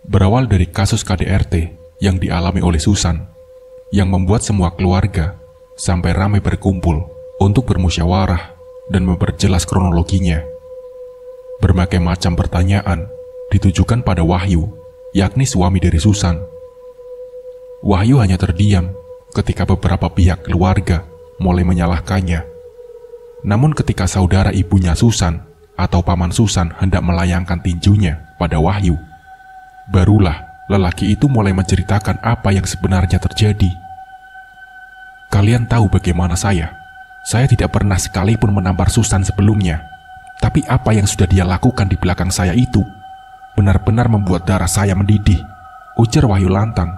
berawal dari kasus KDRT yang dialami oleh Susan, yang membuat semua keluarga sampai ramai berkumpul untuk bermusyawarah dan memperjelas kronologinya. Berbagai macam pertanyaan ditujukan pada Wahyu, yakni suami dari Susan. Wahyu hanya terdiam ketika beberapa pihak keluarga mulai menyalahkannya. Namun ketika saudara ibunya Susan atau paman Susan hendak melayangkan tinjunya pada Wahyu, barulah lelaki itu mulai menceritakan apa yang sebenarnya terjadi. Kalian tahu bagaimana saya tidak pernah sekalipun menampar Susan sebelumnya. Tapi apa yang sudah dia lakukan di belakang saya itu benar-benar membuat darah saya mendidih, ujar Wahyu lantang.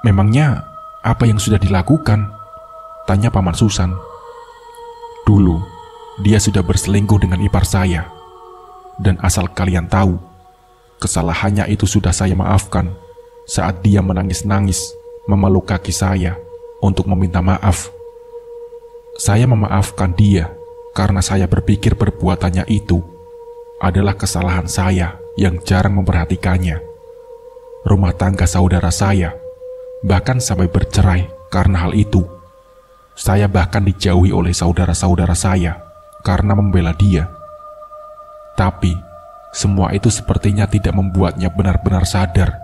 Memangnya apa yang sudah dilakukan? Tanya paman Susan. Dulu, dia sudah berselingkuh dengan ipar saya. Dan asal kalian tahu, kesalahannya itu sudah saya maafkan saat dia menangis-nangis memeluk kaki saya untuk meminta maaf. Saya memaafkan dia karena saya berpikir perbuatannya itu adalah kesalahan saya yang jarang memperhatikannya. Rumah tangga saudara saya bahkan sampai bercerai karena hal itu. Saya bahkan dijauhi oleh saudara-saudara saya karena membela dia. Tapi semua itu sepertinya tidak membuatnya benar-benar sadar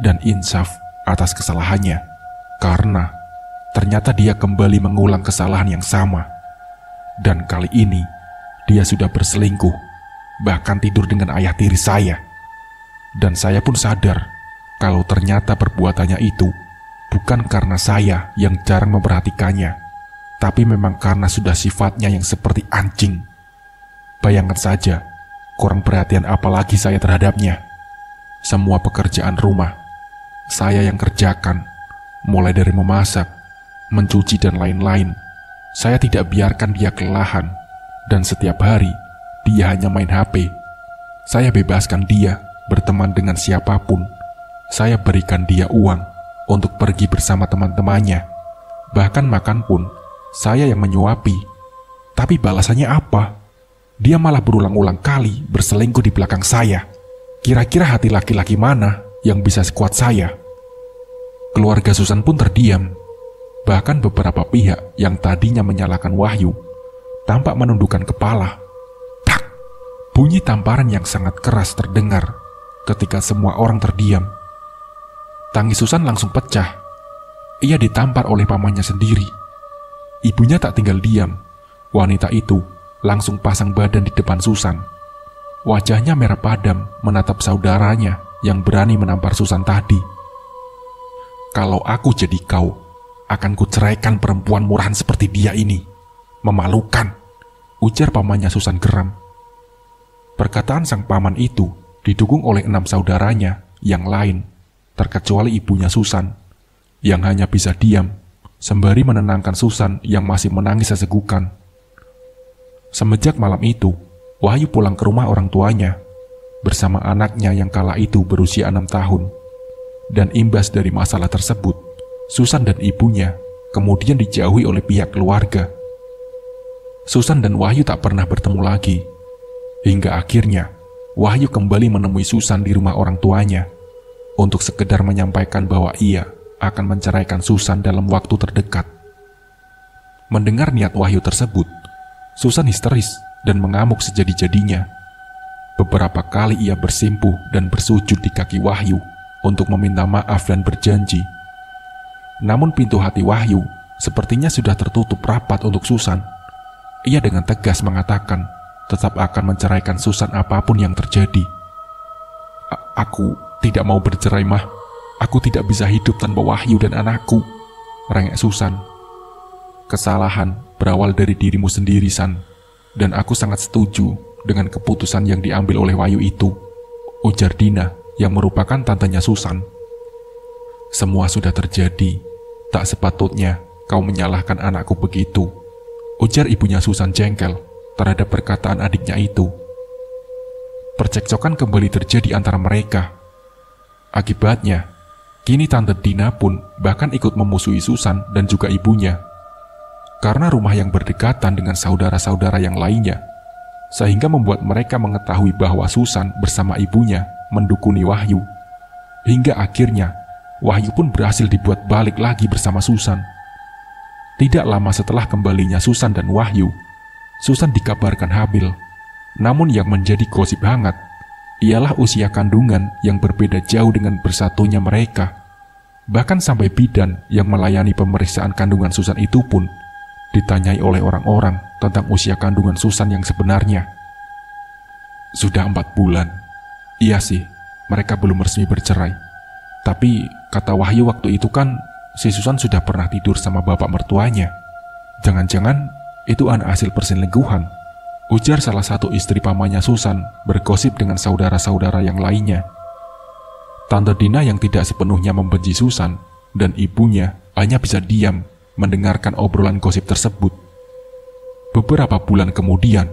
dan insaf atas kesalahannya, karena ternyata dia kembali mengulang kesalahan yang sama. Dan kali ini dia sudah berselingkuh, bahkan tidur dengan ayah tiri saya. Dan saya pun sadar kalau ternyata perbuatannya itu bukan karena saya yang jarang memperhatikannya, tapi memang karena sudah sifatnya yang seperti anjing. Bayangkan saja, kurang perhatian apalagi saya terhadapnya. Semua pekerjaan rumah saya yang kerjakan, mulai dari memasak, mencuci dan lain-lain. Saya tidak biarkan dia kelelahan, dan setiap hari dia hanya main HP. Saya bebaskan dia berteman dengan siapapun. Saya berikan dia uang untuk pergi bersama teman-temannya. Bahkan makan pun saya yang menyuapi. Tapi balasannya apa? Dia malah berulang-ulang kali berselingkuh di belakang saya. Kira-kira hati laki-laki mana yang bisa sekuat saya? Keluarga Susan pun terdiam. Bahkan beberapa pihak yang tadinya menyalahkan Wahyu tampak menundukkan kepala. Tak! Bunyi tamparan yang sangat keras terdengar ketika semua orang terdiam. Tangis Susan langsung pecah. Ia ditampar oleh pamannya sendiri. Ibunya tak tinggal diam. Wanita itu langsung pasang badan di depan Susan. Wajahnya merah padam menatap saudaranya yang berani menampar Susan tadi. Kalau aku jadi kau, akan kuceraikan perempuan murahan seperti dia ini. Memalukan, ujar pamannya Susan geram. Perkataan sang paman itu didukung oleh 6 saudaranya yang lain, terkecuali ibunya Susan, yang hanya bisa diam sembari menenangkan Susan yang masih menangis sesegukan. Semenjak malam itu, Wahyu pulang ke rumah orang tuanya bersama anaknya yang kala itu berusia 6 tahun. Dan imbas dari masalah tersebut, Susan dan ibunya kemudian dijauhi oleh pihak keluarga. Susan dan Wahyu tak pernah bertemu lagi. Hingga akhirnya, Wahyu kembali menemui Susan di rumah orang tuanya untuk sekedar menyampaikan bahwa ia akan menceraikan Susan dalam waktu terdekat. Mendengar niat Wahyu tersebut, Susan histeris dan mengamuk sejadi-jadinya. Beberapa kali ia bersimpuh dan bersujud di kaki Wahyu untuk meminta maaf dan berjanji. Namun pintu hati Wahyu sepertinya sudah tertutup rapat untuk Susan. Ia dengan tegas mengatakan tetap akan menceraikan Susan apapun yang terjadi. Aku tidak mau bercerai, Mah. Aku tidak bisa hidup tanpa Wahyu dan anakku, rengek Susan. Kesalahan berawal dari dirimu sendiri, San. Dan aku sangat setuju dengan keputusan yang diambil oleh Wahyu itu, ujar Dina yang merupakan tantenya Susan. Semua sudah terjadi. Tak sepatutnya kau menyalahkan anakku begitu, ujar ibunya Susan jengkel terhadap perkataan adiknya itu. Percekcokan kembali terjadi antara mereka. Akibatnya, kini Tante Dina pun bahkan ikut memusuhi Susan dan juga ibunya. Karena rumah yang berdekatan dengan saudara-saudara yang lainnya, sehingga membuat mereka mengetahui bahwa Susan bersama ibunya mendukuni Wahyu Hingga akhirnya Wahyu pun berhasil dibuat balik lagi bersama Susan. Tidak lama setelah kembalinya Susan dan Wahyu, Susan dikabarkan hamil. Namun yang menjadi gosip hangat ialah usia kandungan yang berbeda jauh dengan bersatunya mereka. Bahkan sampai bidan yang melayani pemeriksaan kandungan Susan itu pun ditanyai oleh orang-orang tentang usia kandungan Susan yang sebenarnya. Sudah 4 bulan. Iya sih, mereka belum resmi bercerai. Tapi kata Wahyu waktu itu kan si Susan sudah pernah tidur sama bapak mertuanya. Jangan-jangan itu anak hasil perselingkuhan, ujar salah satu istri pamannya Susan bergosip dengan saudara-saudara yang lainnya. Tante Dina yang tidak sepenuhnya membenci Susan dan ibunya hanya bisa diam mendengarkan obrolan gosip tersebut. Beberapa bulan kemudian,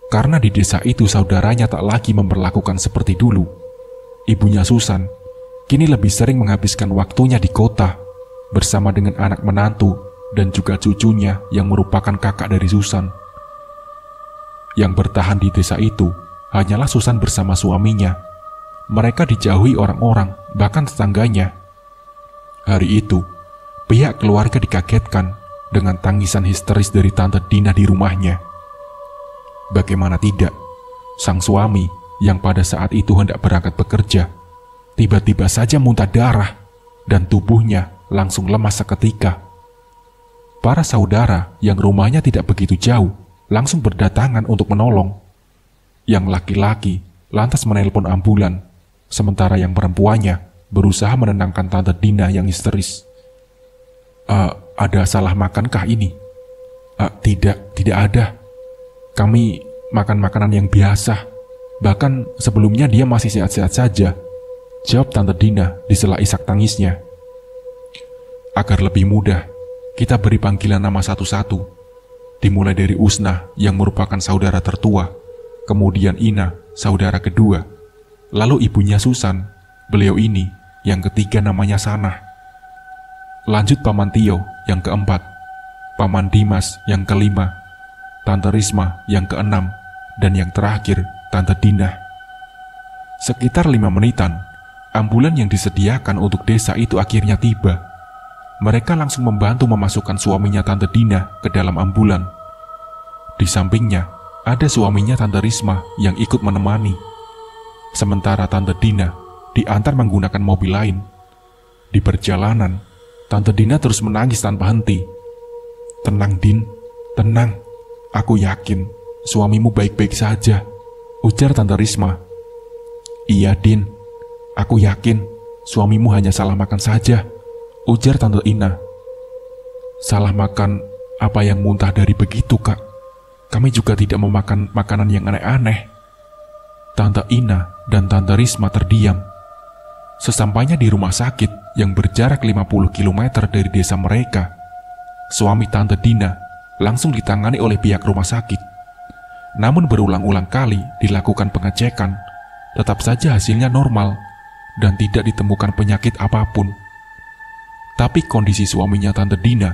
karena di desa itu saudaranya tak lagi memperlakukan seperti dulu, ibunya Susan kini lebih sering menghabiskan waktunya di kota bersama dengan anak menantu dan juga cucunya yang merupakan kakak dari Susan. Yang bertahan di desa itu hanyalah Susan bersama suaminya. Mereka dijauhi orang-orang, bahkan tetangganya. Hari itu, pihak keluarga dikagetkan dengan tangisan histeris dari Tante Dina di rumahnya. Bagaimana tidak, sang suami yang pada saat itu hendak berangkat bekerja, tiba-tiba saja muntah darah dan tubuhnya langsung lemas seketika. Para saudara yang rumahnya tidak begitu jauh langsung berdatangan untuk menolong. Yang laki-laki lantas menelpon ambulan, sementara yang perempuannya berusaha menenangkan Tante Dina yang histeris. Ada salah makankah ini? Tidak ada. Kami makan makanan yang biasa. Bahkan sebelumnya dia masih sehat-sehat saja, jawab Tante Dina di sela isak tangisnya. Agar lebih mudah, kita beri panggilan nama satu-satu. Dimulai dari Usna yang merupakan saudara tertua, kemudian Ina, saudara kedua, lalu ibunya Susan, beliau ini, yang ketiga namanya Sanah. Lanjut Paman Tio yang keempat, Paman Dimas yang kelima, Tante Risma yang keenam, dan yang terakhir Tante Dina. Sekitar 5 menitan, ambulan yang disediakan untuk desa itu akhirnya tiba. Mereka langsung membantu memasukkan suaminya Tante Dina ke dalam ambulan. Di sampingnya ada suaminya Tante Risma yang ikut menemani. Sementara Tante Dina diantar menggunakan mobil lain. Di perjalanan, Tante Dina terus menangis tanpa henti. Tenang Din, tenang. Aku yakin suamimu baik-baik saja, ujar Tante Risma. Iya Din, aku yakin suamimu hanya salah makan saja, ujar Tante Ina. Salah makan apa yang muntah dari begitu, Kak? Kami juga tidak memakan makanan yang aneh-aneh. Tante Ina dan Tante Risma terdiam. Sesampainya di rumah sakit yang berjarak 50 km dari desa mereka, suami Tante Dina langsung ditangani oleh pihak rumah sakit. Namun berulang-ulang kali dilakukan pengecekan, tetap saja hasilnya normal dan tidak ditemukan penyakit apapun. Tapi kondisi suaminya Tante Dina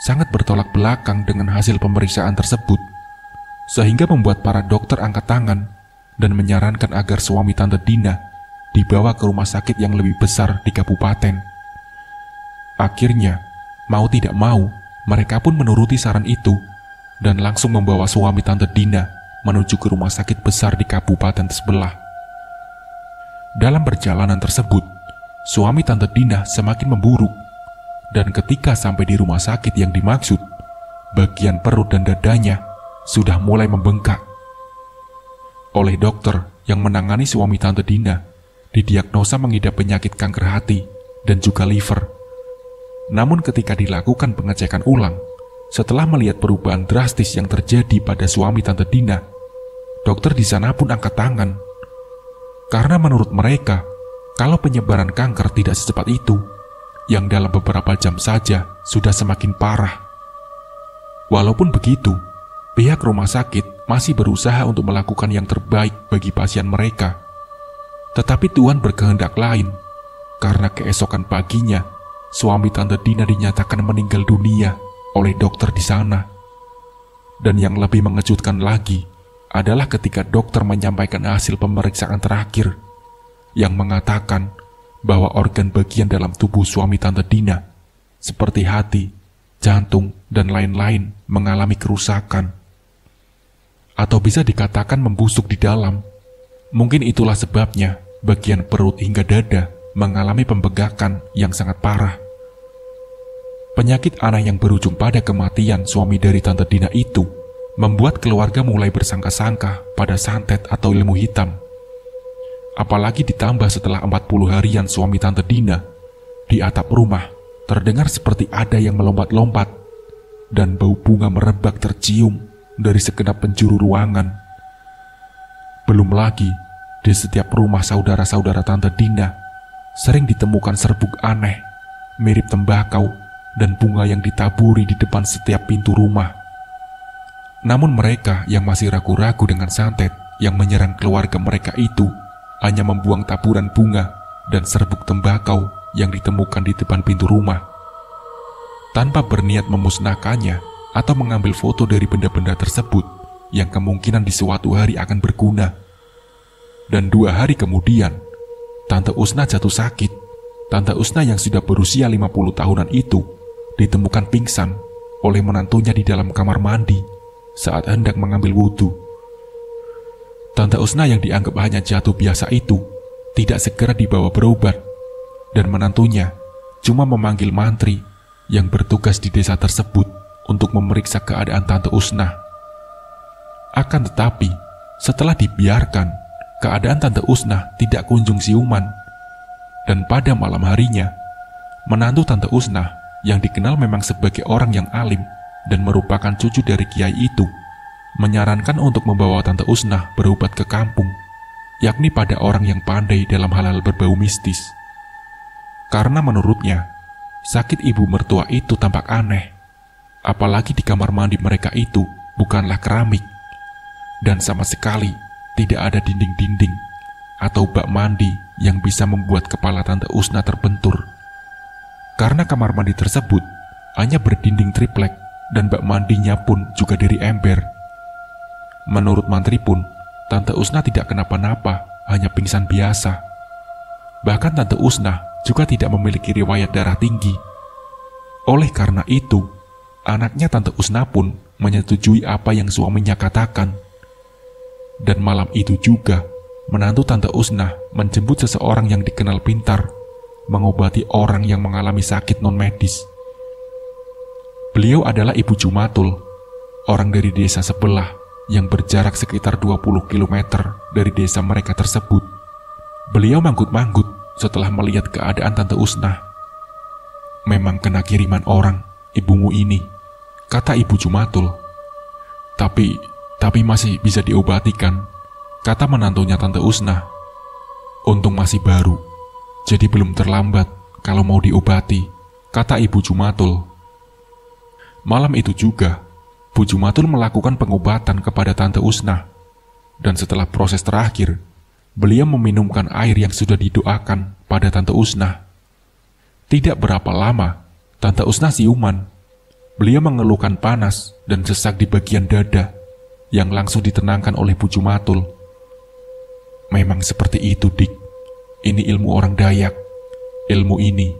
sangat bertolak belakang dengan hasil pemeriksaan tersebut, sehingga membuat para dokter angkat tangan dan menyarankan agar suami Tante Dina dibawa ke rumah sakit yang lebih besar di kabupaten. Akhirnya, mau tidak mau, mereka pun menuruti saran itu dan langsung membawa suami Tante Dina menuju ke rumah sakit besar di kabupaten sebelah. Dalam perjalanan tersebut, suami Tante Dina semakin memburuk. Dan ketika sampai di rumah sakit yang dimaksud, bagian perut dan dadanya sudah mulai membengkak. Oleh dokter yang menangani suami Tante Dina, didiagnosa mengidap penyakit kanker hati dan juga liver. Namun ketika dilakukan pengecekan ulang, setelah melihat perubahan drastis yang terjadi pada suami Tante Dina, dokter di sana pun angkat tangan. Karena menurut mereka, kalau penyebaran kanker tidak secepat itu, yang dalam beberapa jam saja sudah semakin parah. Walaupun begitu, pihak rumah sakit masih berusaha untuk melakukan yang terbaik bagi pasien mereka. Tetapi Tuhan berkehendak lain, karena keesokan paginya, suami Tante Dina dinyatakan meninggal dunia oleh dokter di sana. Dan yang lebih mengejutkan lagi adalah ketika dokter menyampaikan hasil pemeriksaan terakhir, yang mengatakan bahwa organ bagian dalam tubuh suami Tante Dina, seperti hati, jantung, dan lain-lain mengalami kerusakan. Atau bisa dikatakan membusuk di dalam. Mungkin itulah sebabnya bagian perut hingga dada mengalami pembegakan yang sangat parah. Penyakit aneh yang berujung pada kematian suami dari Tante Dina itu membuat keluarga mulai bersangka-sangka pada santet atau ilmu hitam. Apalagi ditambah setelah 40 harian suami Tante Dina, di atap rumah terdengar seperti ada yang melompat-lompat dan bau bunga merebak tercium dari segenap penjuru ruangan. Belum lagi, di setiap rumah saudara-saudara Tante Dina sering ditemukan serbuk aneh, mirip tembakau dan bunga yang ditaburi di depan setiap pintu rumah. Namun mereka yang masih ragu-ragu dengan santet yang menyerang keluarga mereka itu hanya membuang taburan bunga dan serbuk tembakau yang ditemukan di depan pintu rumah, tanpa berniat memusnahkannya atau mengambil foto dari benda-benda tersebut yang kemungkinan di suatu hari akan berguna. Dan 2 hari kemudian, Tante Usna jatuh sakit. Tante Usna yang sudah berusia 50 tahunan itu ditemukan pingsan oleh menantunya di dalam kamar mandi saat hendak mengambil wudhu. Tante Usna yang dianggap hanya jatuh biasa itu tidak segera dibawa berobat, dan menantunya cuma memanggil mantri yang bertugas di desa tersebut untuk memeriksa keadaan Tante Usna. Akan tetapi, setelah dibiarkan, keadaan Tante Usna tidak kunjung siuman. Dan pada malam harinya, menantu Tante Usna yang dikenal memang sebagai orang yang alim dan merupakan cucu dari kiai itu, menyarankan untuk membawa Tante Usna berobat ke kampung, yakni pada orang yang pandai dalam hal-hal berbau mistis. Karena menurutnya, sakit ibu mertua itu tampak aneh. Apalagi di kamar mandi mereka itu bukanlah keramik, dan sama sekali tidak ada dinding-dinding atau bak mandi yang bisa membuat kepala Tante Usna terbentur. Karena kamar mandi tersebut hanya berdinding triplek dan bak mandinya pun juga dari ember. Menurut mantri pun, Tante Usna tidak kenapa-napa, hanya pingsan biasa. Bahkan Tante Usna juga tidak memiliki riwayat darah tinggi. Oleh karena itu, anaknya Tante Usna pun menyetujui apa yang suaminya katakan. Dan malam itu juga, menantu Tante Usna menjemput seseorang yang dikenal pintar mengobati orang yang mengalami sakit non-medis. Beliau adalah Ibu Jumatul, orang dari desa sebelah yang berjarak sekitar 20 km dari desa mereka tersebut. Beliau manggut-manggut setelah melihat keadaan Tante Usna. "Memang kena kiriman orang, ibumu ini," kata Ibu Jumatul. Tapi masih bisa diobati kan?" kata menantunya Tante Usna. "Untung masih baru, jadi belum terlambat kalau mau diobati," kata Ibu Jumatul. Malam itu juga, Bu Jumatul melakukan pengobatan kepada Tante Usna. Dan setelah proses terakhir, beliau meminumkan air yang sudah didoakan pada Tante Usna. Tidak berapa lama, Tante Usna siuman. Beliau mengeluhkan panas dan sesak di bagian dada yang langsung ditenangkan oleh Bu Jumatul. "Memang seperti itu, Dik. Ini ilmu orang Dayak. Ilmu ini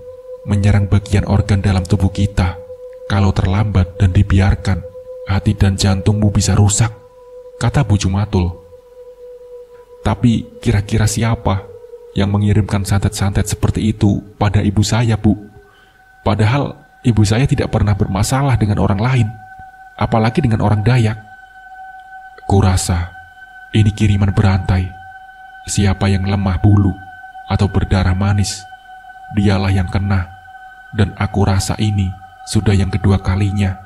menyerang bagian organ dalam tubuh kita. Kalau terlambat dan dibiarkan, hati dan jantungmu bisa rusak," kata Bu Jumatul. "Tapi kira-kira siapa yang mengirimkan santet-santet seperti itu pada ibu saya, Bu? Padahal ibu saya tidak pernah bermasalah dengan orang lain, apalagi dengan orang Dayak. Kurasa ini kiriman berantai. Siapa yang lemah bulu atau berdarah manis, dialah yang kena. Dan aku rasa ini sudah yang kedua kalinya.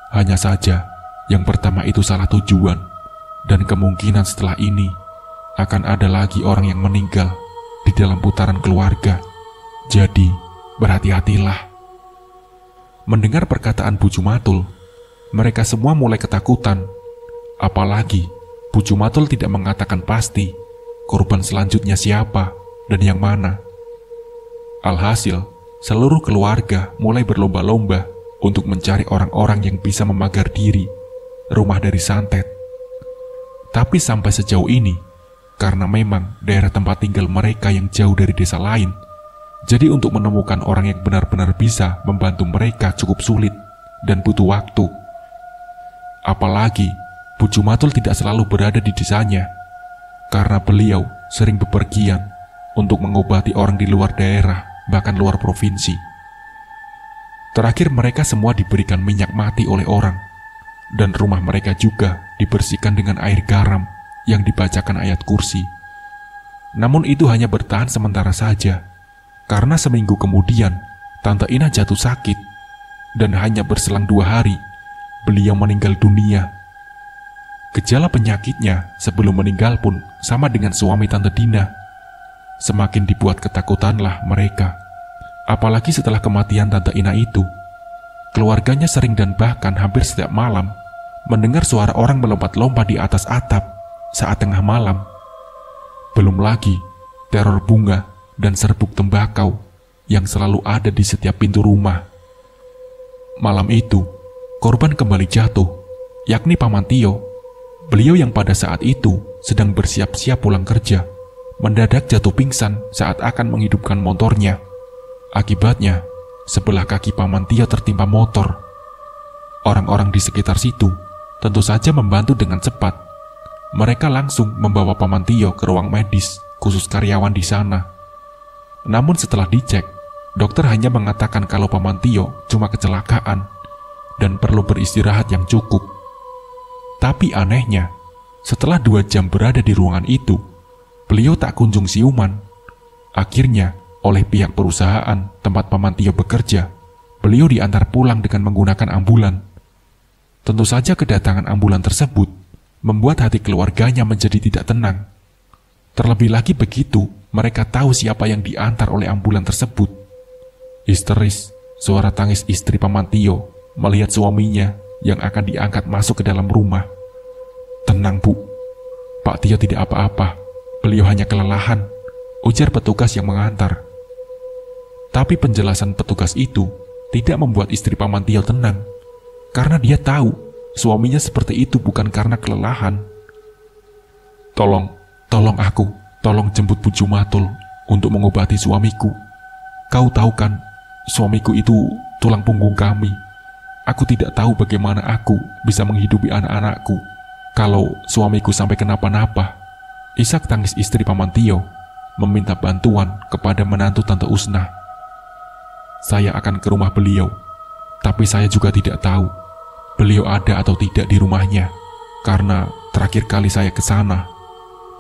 Hanya saja yang pertama itu salah tujuan, dan kemungkinan setelah ini akan ada lagi orang yang meninggal di dalam putaran keluarga. Jadi berhati-hatilah." Mendengar perkataan Bu Jumatul, mereka semua mulai ketakutan. Apalagi Bu Jumatul tidak mengatakan pasti korban selanjutnya siapa dan yang mana. Alhasil, seluruh keluarga mulai berlomba-lomba untuk mencari orang-orang yang bisa memagar diri rumah dari santet. Tapi sampai sejauh ini, karena memang daerah tempat tinggal mereka yang jauh dari desa lain, Jadi untuk menemukan orang yang benar-benar bisa membantu mereka cukup sulit dan butuh waktu. Apalagi Bu Jumatul tidak selalu berada di desanya, karena beliau sering bepergian untuk mengobati orang di luar daerah, bahkan luar provinsi. Terakhir mereka semua diberikan minyak mati oleh orang, dan rumah mereka juga dibersihkan dengan air garam yang dibacakan ayat kursi. Namun itu hanya bertahan sementara saja, karena seminggu kemudian Tante Ina jatuh sakit, dan hanya berselang 2 hari beliau meninggal dunia. Gejala penyakitnya sebelum meninggal pun sama dengan suami Tante Dina. Semakin dibuat ketakutanlah mereka. Apalagi setelah kematian Tante Ina itu, keluarganya sering dan bahkan hampir setiap malam mendengar suara orang melompat-lompat di atas atap saat tengah malam. Belum lagi teror bunga dan serbuk tembakau yang selalu ada di setiap pintu rumah. Malam itu, korban kembali jatuh, yakni Paman Tio. Beliau yang pada saat itu sedang bersiap-siap pulang kerja, mendadak jatuh pingsan saat akan menghidupkan motornya. Akibatnya, sebelah kaki Paman Tio tertimpa motor. Orang-orang di sekitar situ tentu saja membantu dengan cepat. Mereka langsung membawa Paman Tio ke ruang medis khusus karyawan di sana. Namun setelah dicek, dokter hanya mengatakan kalau Paman Tio cuma kecelakaan dan perlu beristirahat yang cukup. Tapi anehnya, setelah 2 jam berada di ruangan itu, beliau tak kunjung siuman. Akhirnya, oleh pihak perusahaan tempat Paman Tio bekerja, beliau diantar pulang dengan menggunakan ambulan. Tentu saja kedatangan ambulan tersebut membuat hati keluarganya menjadi tidak tenang. Terlebih lagi begitu mereka tahu siapa yang diantar oleh ambulan tersebut. Histeris, suara tangis istri Paman Tio melihat suaminya yang akan diangkat masuk ke dalam rumah. "Tenang, Bu. Pak Tio tidak apa-apa. Beliau hanya kelelahan," ujar petugas yang mengantar. Tapi penjelasan petugas itu tidak membuat istri Paman Tio tenang, karena dia tahu suaminya seperti itu bukan karena kelelahan. Tolong aku, tolong jemput Bu Jumatul untuk mengobati suamiku. Kau tahu kan, suamiku itu tulang punggung kami. Aku tidak tahu bagaimana aku bisa menghidupi anak-anakku kalau suamiku sampai kenapa-napa." Isak tangis istri Paman Tio meminta bantuan kepada menantu Tante Usna. "Saya akan ke rumah beliau, tapi saya juga tidak tahu beliau ada atau tidak di rumahnya, karena terakhir kali saya ke sana,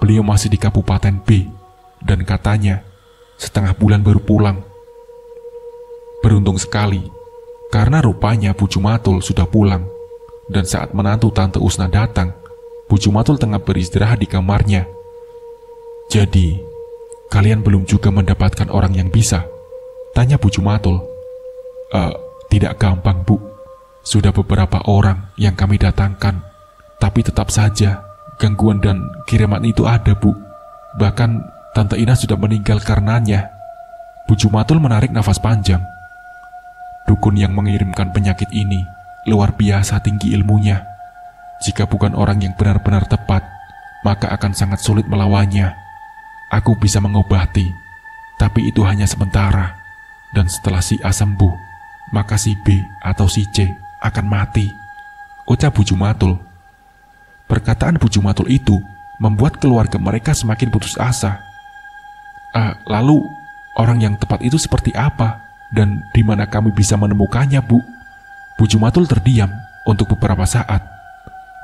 beliau masih di Kabupaten B, dan katanya setengah bulan baru pulang." Beruntung sekali, karena rupanya Bu Jumatul sudah pulang, dan saat menantu Tante Usna datang, Bu Jumatul tengah beristirahat di kamarnya. "Jadi, kalian belum juga mendapatkan orang yang bisa?" tanya Bu Jumatul. Tidak gampang, Bu. Sudah beberapa orang yang kami datangkan, tapi tetap saja gangguan dan kiriman itu ada, Bu. Bahkan Tante Ina sudah meninggal karenanya." Bu Jumatul menarik nafas panjang. Dukun yang mengirimkan penyakit ini luar biasa tinggi ilmunya. Jika bukan orang yang benar-benar tepat, maka akan sangat sulit melawannya. Aku bisa mengobati, tapi itu hanya sementara. Dan setelah si A sembuh, maka si B atau si C akan mati, ucap Bu Jumatul. Perkataan Bu Jumatul itu membuat keluarga mereka semakin putus asa. Lalu orang yang tepat itu seperti apa? Dan di mana kami bisa menemukannya, Bu?" Bu Jumatul terdiam untuk beberapa saat.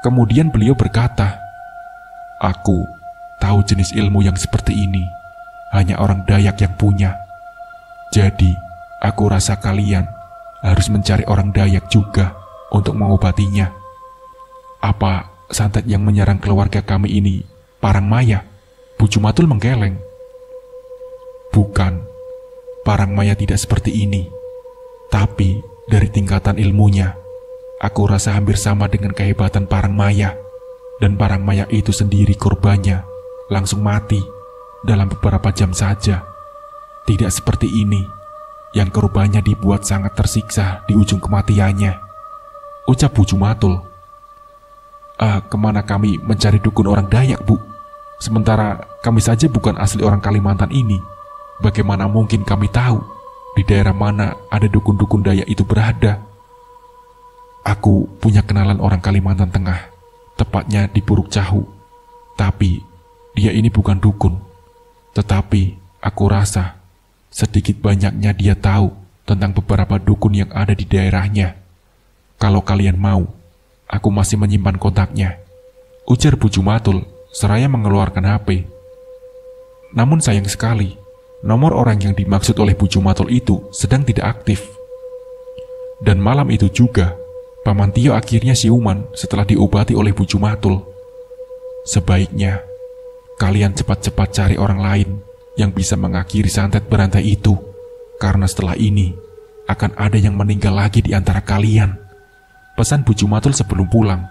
Kemudian beliau berkata, "Aku tahu jenis ilmu yang seperti ini hanya orang Dayak yang punya. Jadi, aku rasa kalian harus mencari orang Dayak juga untuk mengobatinya." "Apa santet yang menyerang keluarga kami ini Parangmaya?" Bu Jumatul menggeleng. "Bukan, Parangmaya tidak seperti ini. Tapi dari tingkatan ilmunya, aku rasa hampir sama dengan kehebatan Parangmaya. Dan Parangmaya itu sendiri korbannya langsung mati dalam beberapa jam saja. Tidak seperti ini, yang korbannya dibuat sangat tersiksa di ujung kematiannya," ucap Bu Jumatul. Kemana kami mencari dukun orang Dayak, Bu? Sementara kami saja bukan asli orang Kalimantan ini," Bagaimana mungkin kami tahu di daerah mana ada dukun-dukun Dayak itu berada? Aku punya kenalan orang Kalimantan Tengah, tepatnya di Puruk Cahu. Tapi dia ini bukan dukun. Tetapi aku rasa sedikit banyaknya dia tahu tentang beberapa dukun yang ada di daerahnya. Kalau kalian mau, aku masih menyimpan kontaknya, ujar Bu Jumatul seraya mengeluarkan HP. Namun sayang sekali, nomor orang yang dimaksud oleh Bu Jumatul itu sedang tidak aktif. Dan malam itu juga, Paman Tio akhirnya siuman setelah diobati oleh Bu Jumatul. Sebaiknya, kalian cepat-cepat cari orang lain yang bisa mengakhiri santet berantai itu, karena setelah ini akan ada yang meninggal lagi di antara kalian, pesan Bu Jumatul sebelum pulang.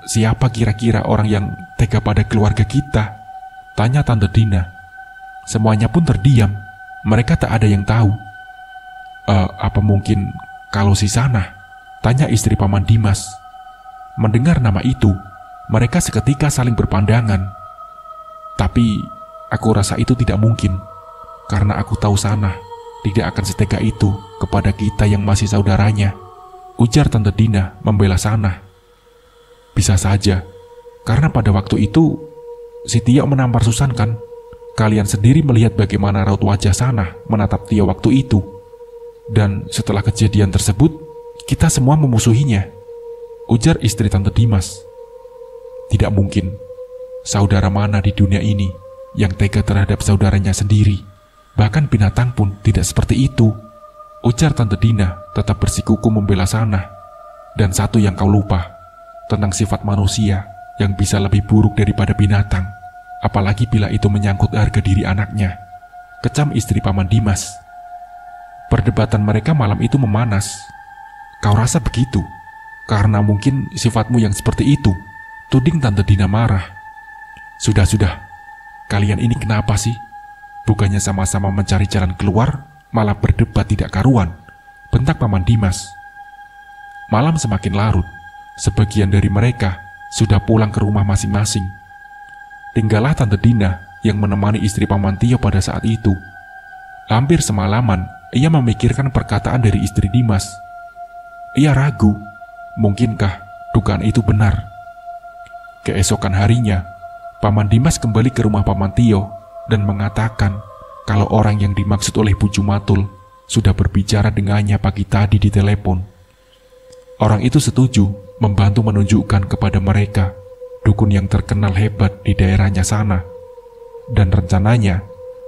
Siapa kira-kira orang yang tega pada keluarga kita? Tanya Tante Dina. Semuanya pun terdiam, mereka tak ada yang tahu. Apa mungkin kalau si Sana? Tanya istri Paman Dimas. Mendengar nama itu, mereka seketika saling berpandangan. Tapi aku rasa itu tidak mungkin, karena aku tahu Sana tidak akan setega itu kepada kita yang masih saudaranya, ujar Tante Dina membela Sana. Bisa saja, karena pada waktu itu si Tio menampar Susan kan? Kalian sendiri melihat bagaimana raut wajah Sana menatap Tio waktu itu. Dan setelah kejadian tersebut, kita semua memusuhinya, ujar istri Tante Dimas. Tidak mungkin, saudara mana di dunia ini yang tega terhadap saudaranya sendiri? Bahkan binatang pun tidak seperti itu, ujar Tante Dina tetap bersikuku membela Sana. Dan satu yang kau lupa, tentang sifat manusia yang bisa lebih buruk daripada binatang, apalagi bila itu menyangkut harga diri anaknya, kecam istri Paman Dimas. Perdebatan mereka malam itu memanas. Kau rasa begitu? Karena mungkin sifatmu yang seperti itu, tuding Tante Dina marah. Sudah, kalian ini kenapa sih? Bukannya sama-sama mencari jalan keluar, malah berdebat tidak karuan, bentak Paman Dimas. Malam semakin larut, sebagian dari mereka sudah pulang ke rumah masing-masing. Tinggallah Tante Dina yang menemani istri Paman Tio pada saat itu. Hampir semalaman ia memikirkan perkataan dari istri Dimas. Ia ragu, mungkinkah dugaan itu benar? Keesokan harinya, Paman Dimas kembali ke rumah Paman Tio dan mengatakan kalau orang yang dimaksud oleh Bu Jumatul sudah berbicara dengannya pagi tadi di telepon. Orang itu setuju membantu menunjukkan kepada mereka dukun yang terkenal hebat di daerahnya sana. Dan rencananya,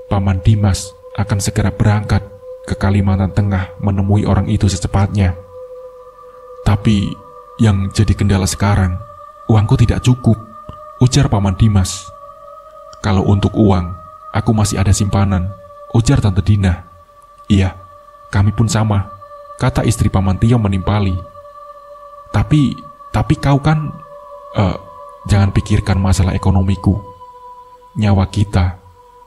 Paman Dimas akan segera berangkat ke Kalimantan Tengah menemui orang itu secepatnya. Tapi yang jadi kendala sekarang, uangku tidak cukup, ujar Paman Dimas. Kalau untuk uang, aku masih ada simpanan, ujar Tante Dina. Iya, kami pun sama, kata istri Paman Tio menimpali. Tapi kau kan, jangan pikirkan masalah ekonomiku. Nyawa kita,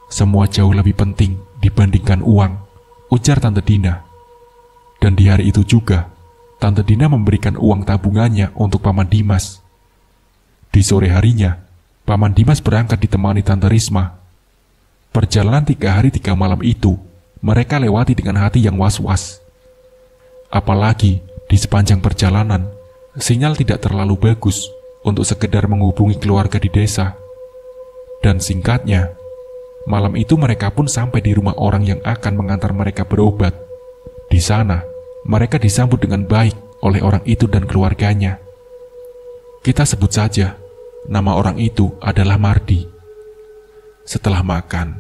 semua jauh lebih penting dibandingkan uang, ujar Tante Dina. Dan di hari itu juga, Tante Dina memberikan uang tabungannya untuk Paman Dimas. Di sore harinya, Paman Dimas berangkat ditemani Tante Risma. Perjalanan 3 hari 3 malam itu, mereka lewati dengan hati yang was-was. Apalagi di sepanjang perjalanan, sinyal tidak terlalu bagus untuk sekedar menghubungi keluarga di desa. Dan singkatnya, malam itu mereka pun sampai di rumah orang yang akan mengantar mereka berobat. Di sana, mereka disambut dengan baik oleh orang itu dan keluarganya. Kita sebut saja, nama orang itu adalah Mardi. Setelah makan,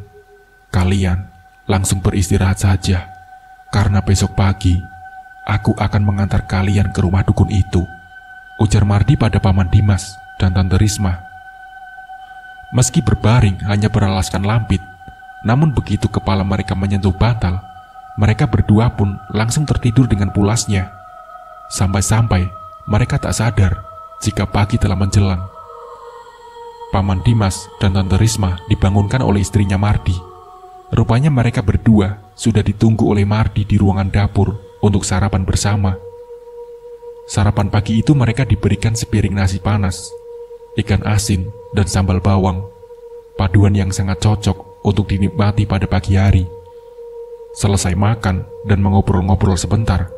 kalian langsung beristirahat saja, karena besok pagi, aku akan mengantar kalian ke rumah dukun itu, ujar Mardi pada Paman Dimas dan Tante Risma. Meski berbaring hanya beralaskan lampit, namun begitu kepala mereka menyentuh bantal, mereka berdua pun langsung tertidur dengan pulasnya. Sampai-sampai mereka tak sadar jika pagi telah menjelang. Paman Dimas dan Tante Risma dibangunkan oleh istrinya Mardi. Rupanya mereka berdua sudah ditunggu oleh Mardi di ruangan dapur untuk sarapan bersama. Sarapan pagi itu mereka diberikan sepiring nasi panas, ikan asin, dan sambal bawang. Paduan yang sangat cocok untuk dinikmati pada pagi hari. Selesai makan dan mengobrol-ngobrol sebentar,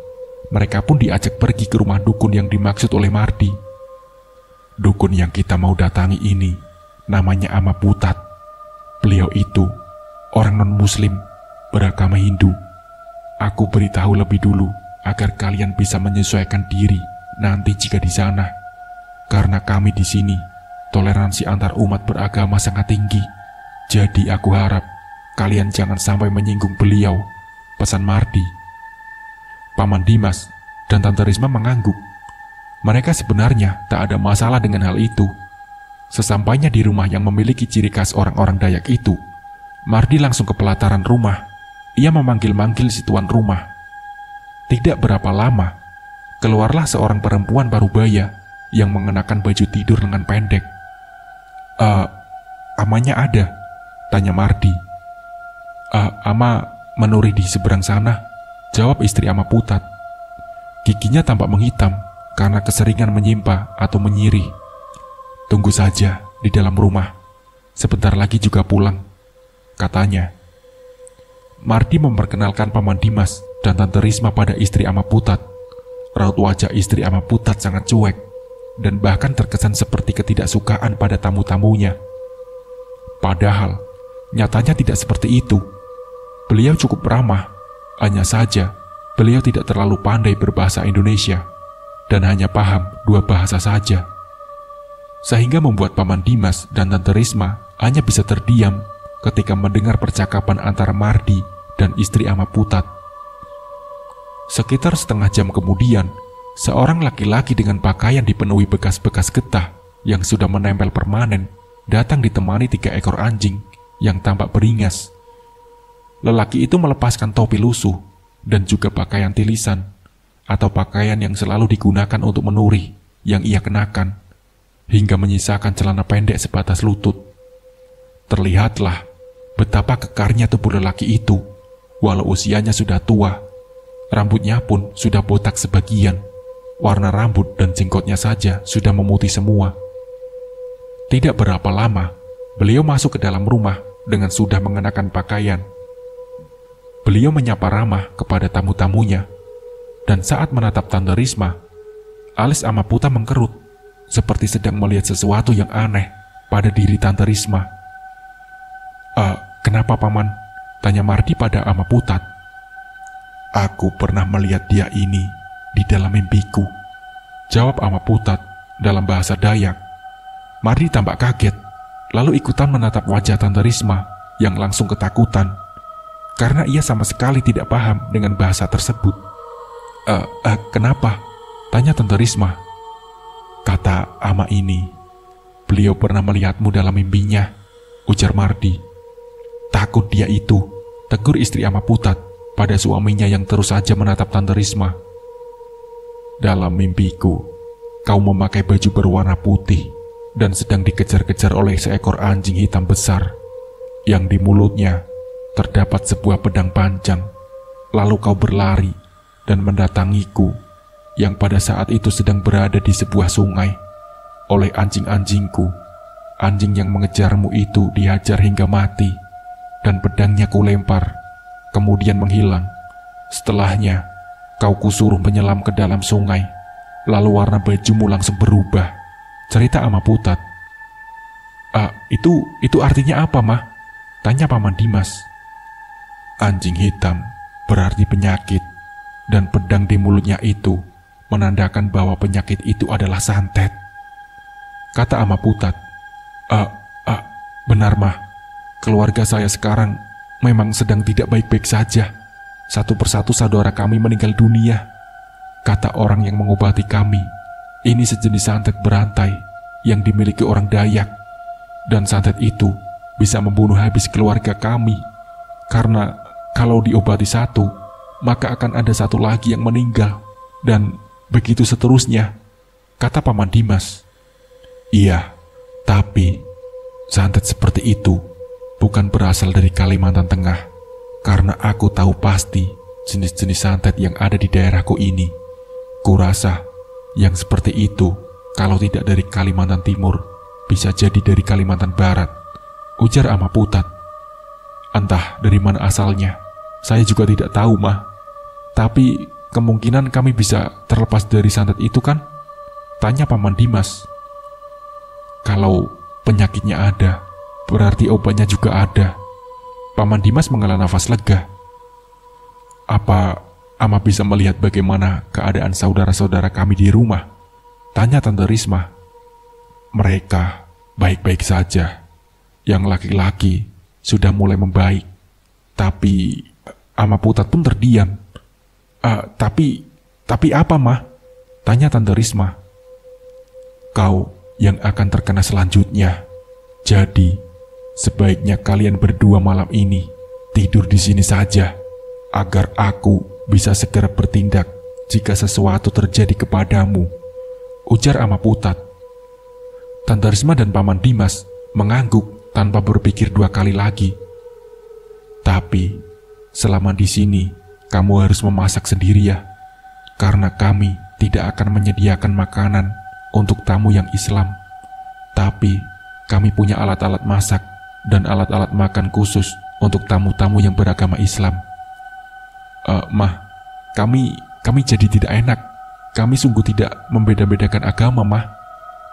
mereka pun diajak pergi ke rumah dukun yang dimaksud oleh Mardi. Dukun yang kita mau datangi ini namanya Ama Putat. Beliau itu orang non-muslim beragama Hindu. Aku beritahu lebih dulu agar kalian bisa menyesuaikan diri nanti jika di sana. Karena kami di sini toleransi antar umat beragama sangat tinggi. Jadi aku harap kalian jangan sampai menyinggung beliau, pesan Mardi. Paman Dimas dan Tante Risma mengangguk. Mereka sebenarnya tak ada masalah dengan hal itu. Sesampainya di rumah yang memiliki ciri khas orang-orang Dayak itu, Mardi langsung ke pelataran rumah. Ia memanggil-manggil si tuan rumah. Tidak berapa lama, keluarlah seorang perempuan parubaya yang mengenakan baju tidur lengan pendek. Amanya ada?" tanya Mardi. Ama menuri di seberang sana," jawab istri Ama Putat. Giginya tampak menghitam karena keseringan menyimpa atau menyirih. "Tunggu saja di dalam rumah, sebentar lagi juga pulang," katanya. Mardi memperkenalkan Paman Dimas dan Tante Risma pada istri Ama Putat. Raut wajah istri Ama Putat sangat cuek dan bahkan terkesan seperti ketidaksukaan pada tamu-tamunya. Padahal nyatanya tidak seperti itu. Beliau cukup ramah, hanya saja beliau tidak terlalu pandai berbahasa Indonesia dan hanya paham 2 bahasa saja. Sehingga membuat Paman Dimas dan Tante Risma hanya bisa terdiam ketika mendengar percakapan antara Mardi dan istri Ama Putat. Sekitar setengah jam kemudian, seorang laki-laki dengan pakaian dipenuhi bekas-bekas getah yang sudah menempel permanen datang ditemani 3 ekor anjing yang tampak beringas. Lelaki itu melepaskan topi lusuh dan juga pakaian tilisan atau pakaian yang selalu digunakan untuk menuri yang ia kenakan, hingga menyisakan celana pendek sebatas lutut. Terlihatlah betapa kekarnya tubuh lelaki itu, walau usianya sudah tua. Rambutnya pun sudah botak sebagian, warna rambut dan jenggotnya saja sudah memutih semua. Tidak berapa lama, beliau masuk ke dalam rumah dengan sudah mengenakan pakaian. Beliau menyapa ramah kepada tamu-tamunya, dan saat menatap Tante Risma, alis Ama Putat mengkerut, seperti sedang melihat sesuatu yang aneh pada diri Tante Risma. Kenapa Paman?" tanya Mardi pada Ama Putat. "Aku pernah melihat dia ini di dalam mimpiku," jawab Ama Putat dalam bahasa Dayak. Mardi tampak kaget, lalu ikutan menatap wajah Tante Risma yang langsung ketakutan, karena ia sama sekali tidak paham dengan bahasa tersebut. Kenapa?" tanya Tante Risma. "Kata Ama ini, beliau pernah melihatmu dalam mimpinya," ujar Mardi. "Takut dia itu," tegur istri Ama Putat pada suaminya yang terus saja menatap Tante Risma. "Dalam mimpiku, kau memakai baju berwarna putih dan sedang dikejar-kejar oleh seekor anjing hitam besar yang di mulutnya terdapat sebuah pedang panjang. Lalu kau berlari dan mendatangiku yang pada saat itu sedang berada di sebuah sungai oleh anjing-anjingku. Anjing yang mengejarmu itu dihajar hingga mati dan pedangnya kulempar, kemudian menghilang. Setelahnya, kau kusuruh menyelam ke dalam sungai, lalu warna bajumu langsung berubah," cerita Ama Putat. Itu artinya apa, Mah?" tanya Paman Dimas. "Anjing hitam berarti penyakit, dan pedang di mulutnya itu menandakan bahwa penyakit itu adalah santet," kata Ama Putat. Benar, Mah. Keluarga saya sekarang memang sedang tidak baik-baik saja. Satu persatu saudara kami meninggal dunia. Kata orang yang mengobati kami, ini sejenis santet berantai yang dimiliki orang Dayak. Dan santet itu bisa membunuh habis keluarga kami. Karena kalau diobati satu, maka akan ada satu lagi yang meninggal. Dan begitu seterusnya, kata Paman Dimas. "Iya, tapi santet seperti itu bukan berasal dari Kalimantan Tengah, karena aku tahu pasti jenis-jenis santet yang ada di daerahku ini. Kurasa yang seperti itu, kalau tidak dari Kalimantan Timur, bisa jadi dari Kalimantan Barat," ujar Ama Putat. Entah dari mana asalnya, saya juga tidak tahu, Mah. Tapi kemungkinan kami bisa terlepas dari santet itu kan? Tanya Paman Dimas. Kalau penyakitnya ada, berarti obatnya juga ada. Paman Dimas menghela nafas lega. Apa Ama bisa melihat bagaimana keadaan saudara-saudara kami di rumah? Tanya Tante Risma. Mereka baik-baik saja. Yang laki-laki sudah mulai membaik. Tapi Ama Putat pun terdiam. Tapi apa, Mah? Tanya Tante Risma. Kau yang akan terkena selanjutnya. Jadi, sebaiknya kalian berdua malam ini tidur di sini saja, agar aku bisa segera bertindak jika sesuatu terjadi kepadamu, ujar Ama Putat. Tante Risma dan Paman Dimas mengangguk tanpa berpikir dua kali lagi. Tapi, selama di sini, kamu harus memasak sendiri ya, karena kami tidak akan menyediakan makanan untuk tamu yang Islam. Tapi, kami punya alat-alat masak dan alat-alat makan khusus untuk tamu-tamu yang beragama Islam. Mah, kami jadi tidak enak. Kami sungguh tidak membeda-bedakan agama, Mah.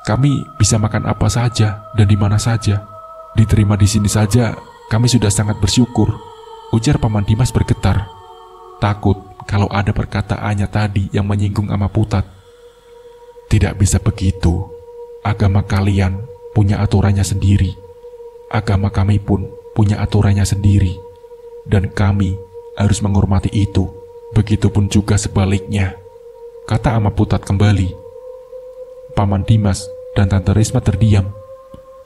Kami bisa makan apa saja dan di mana saja. Diterima di sini saja, kami sudah sangat bersyukur, ujar Paman Dimas bergetar. Takut kalau ada perkataannya tadi yang menyinggung Ama Putat. Tidak bisa begitu. Agama kalian punya aturannya sendiri. Agama kami pun punya aturannya sendiri. Dan kami harus menghormati itu. Begitupun juga sebaliknya, kata Ama Putat kembali. Paman Dimas dan Tante Risma terdiam,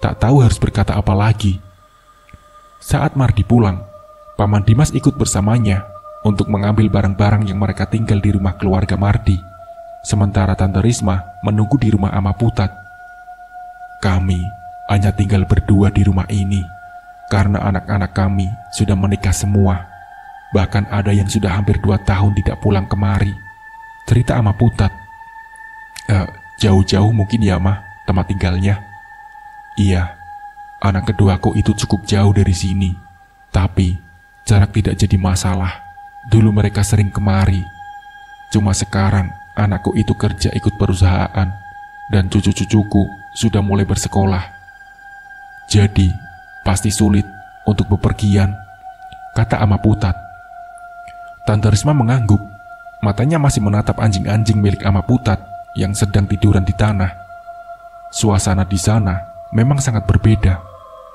tak tahu harus berkata apa lagi. Saat Mardi pulang, Paman Dimas ikut bersamanya untuk mengambil barang-barang yang mereka tinggal di rumah keluarga Mardi, sementara Tante Risma menunggu di rumah Ama Putat. Kami hanya tinggal berdua di rumah ini, karena anak-anak kami sudah menikah semua. Bahkan ada yang sudah hampir 2 tahun tidak pulang kemari, cerita Ama Putat. Jauh-jauh mungkin ya, Mah, tempat tinggalnya. Iya, anak keduaku itu cukup jauh dari sini. Tapi, jarak tidak jadi masalah. Dulu mereka sering kemari. Cuma sekarang, anakku itu kerja ikut perusahaan, dan cucu-cucuku sudah mulai bersekolah. Jadi, pasti sulit untuk bepergian, kata Ama Putat. Tante Risma mengangguk. Matanya masih menatap anjing-anjing milik Ama Putat yang sedang tiduran di tanah. Suasana di sana memang sangat berbeda,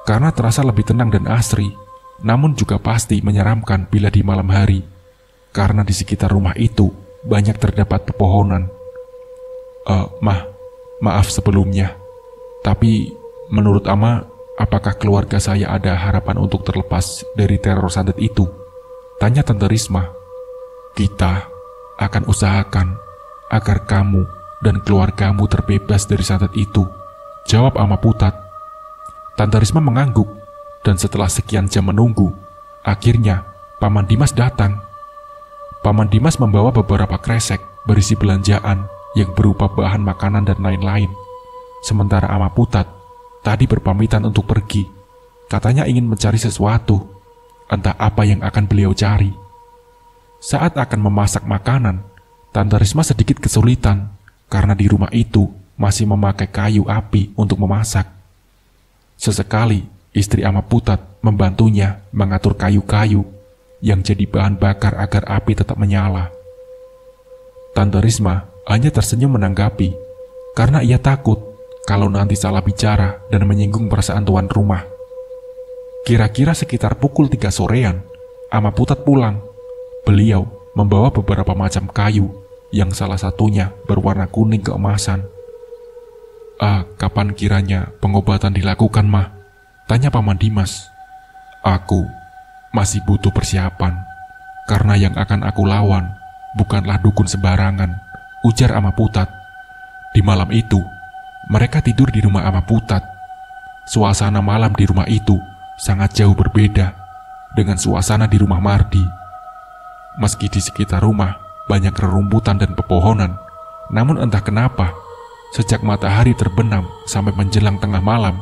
karena terasa lebih tenang dan asri, namun juga pasti menyeramkan bila di malam hari, karena di sekitar rumah itu banyak terdapat pepohonan. Maaf sebelumnya, tapi menurut Ama, apakah keluarga saya ada harapan untuk terlepas dari teror santet itu? Tanya Tante Risma. Kita akan usahakan agar kamu dan keluargamu terbebas dari santet itu, jawab Ama Putat. Tante Risma mengangguk, dan setelah sekian jam menunggu, akhirnya Paman Dimas datang. Paman Dimas membawa beberapa kresek berisi belanjaan yang berupa bahan makanan dan lain-lain. Sementara Ama Putat tadi berpamitan untuk pergi. Katanya ingin mencari sesuatu, entah apa yang akan beliau cari. Saat akan memasak makanan, Tante Risma sedikit kesulitan karena di rumah itu masih memakai kayu api untuk memasak. Sesekali, istri Ama Putat membantunya mengatur kayu-kayu yang jadi bahan bakar agar api tetap menyala. Tante Risma hanya tersenyum menanggapi, karena ia takut kalau nanti salah bicara dan menyinggung perasaan tuan rumah. Kira-kira sekitar pukul 3 sorean, Ama Putat pulang. Beliau membawa beberapa macam kayu yang salah satunya berwarna kuning keemasan. Kapan kiranya pengobatan dilakukan, Mah? Tanya Paman Dimas. Aku masih butuh persiapan, karena yang akan aku lawan bukanlah dukun sembarangan, ujar Ama Putat. Di malam itu, mereka tidur di rumah Ama Putat. Suasana malam di rumah itu sangat jauh berbeda dengan suasana di rumah Mardi. Meski di sekitar rumah banyak rerumputan dan pepohonan, namun entah kenapa, sejak matahari terbenam sampai menjelang tengah malam,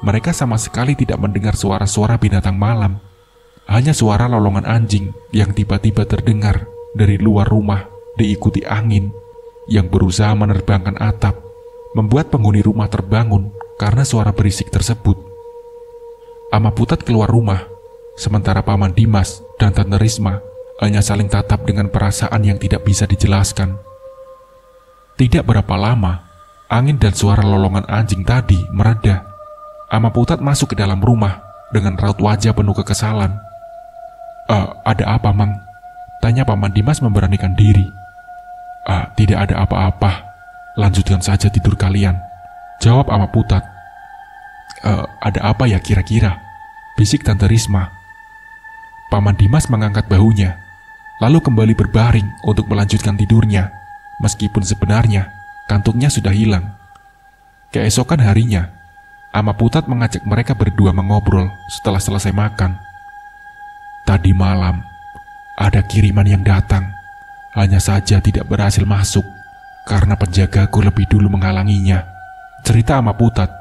mereka sama sekali tidak mendengar suara-suara binatang malam. hanya suara lolongan anjing yang tiba-tiba terdengar dari luar rumah diikuti angin yang berusaha menerbangkan atap, membuat penghuni rumah terbangun karena suara berisik tersebut. Ama Putat keluar rumah, sementara Paman Dimas dan Tante Risma hanya saling tatap dengan perasaan yang tidak bisa dijelaskan. Tidak berapa lama, angin dan suara lolongan anjing tadi mereda. Ama Putat masuk ke dalam rumah dengan raut wajah penuh kekesalan. Ada apa, Mang?" tanya Paman Dimas memberanikan diri. Tidak ada apa-apa. Lanjutkan saja tidur kalian," jawab Ama Putat. Ada apa ya kira-kira?" bisik Tante Risma. Paman Dimas mengangkat bahunya, lalu kembali berbaring untuk melanjutkan tidurnya, meskipun sebenarnya kantuknya sudah hilang. Keesokan harinya, Ama Putat mengajak mereka berdua mengobrol setelah selesai makan. "Tadi malam, ada kiriman yang datang. Hanya saja tidak berhasil masuk karena penjagaku lebih dulu menghalanginya," cerita Ama Putat.